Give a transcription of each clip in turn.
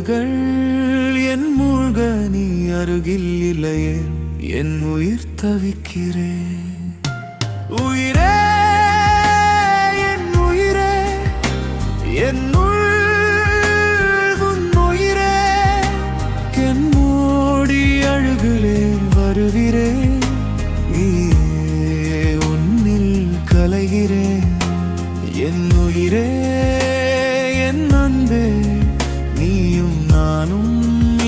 நினைவுகள் என் மூழ்க நீ அருகில் இல்லையே என் உயிர் தவிக்கிறேன். உயிரே என் உயிரே என் உன் உயிரே என் மூடி அழுகிலே வருகிறேன். உன்னில் கலைகிறேன் என் உயிரே என் அன்பே நீயும் நானும்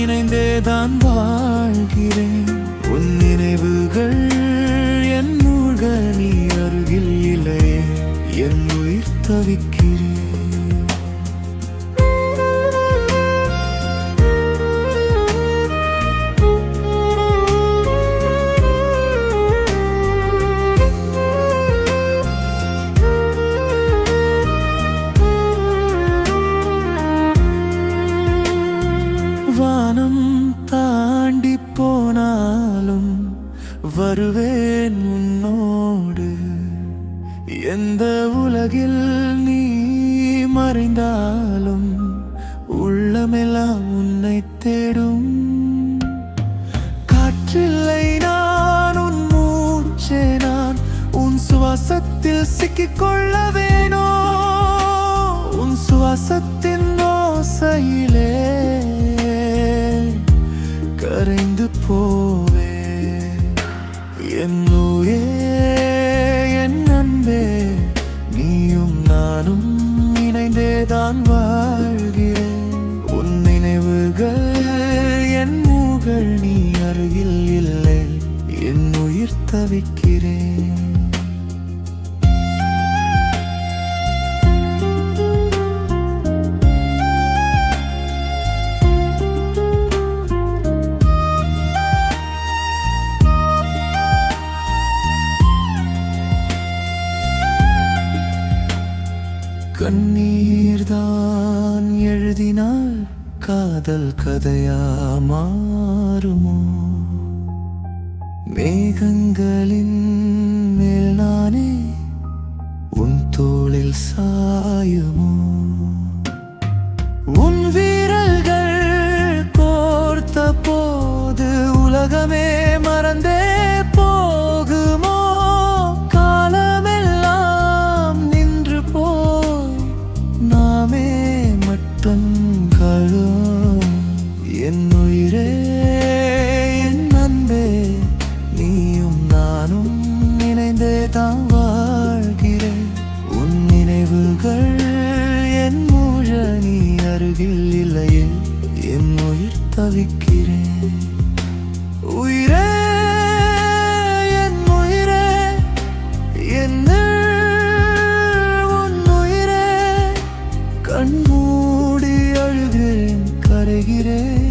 இணைந்தேதான் வாழ்கிறேன். உன் நினைவுகள் என் மூழ்க நீ அருகில் இல்லையே என் உயிர் தவிக்கிறேன். வானம் தாண்டி போனாலும் வருவேன் உன்னோடு. எந்த உலகில் நீ மறைந்தாலும் உள்ளமெல்லாம் உன்னை தேடும். காற்றில்லை நான் உன் மூச்சே நான் உன் சுவாசத்தில் சிக்கிக்கொள்ள வேணோ. உன் சுவாசத்தின் ஓசையிலே கரைந்து போவே என் உயிரே என் அன்பே நீயும் நானும் இணைந்தேதான் வாழ்கிறேன். உன் நினைவுகள் என் மூகள் நீ அருகில் இல்லை என் உயிர் தவிக்கிறேன். கண்ணீர்தான் எழுதினால் காதல் கதையா மாறுமோ. மேகங்களின் மேல் நானே உன் தோளில் சாயுமோ. உன் வீரல்கள் கோர்த்த போது உலகமே மறந்தே போகுமோ. காலமெல்லாம் நின்று போய் நாமே மட்டும் கழும். என் உயிரே என் அன்பே நீயும் நானும் இணைந்தேதான் வாழ்கிறேன். உன் நினைவுகள் என் மூழ நீ அருகில் இல்லையே என் உயிர் தவிக்கிறேன். உயிரே என் உயிரே என் உன் உயிரே கண்மூடி அழுகிறேன் கரைகிறேன்.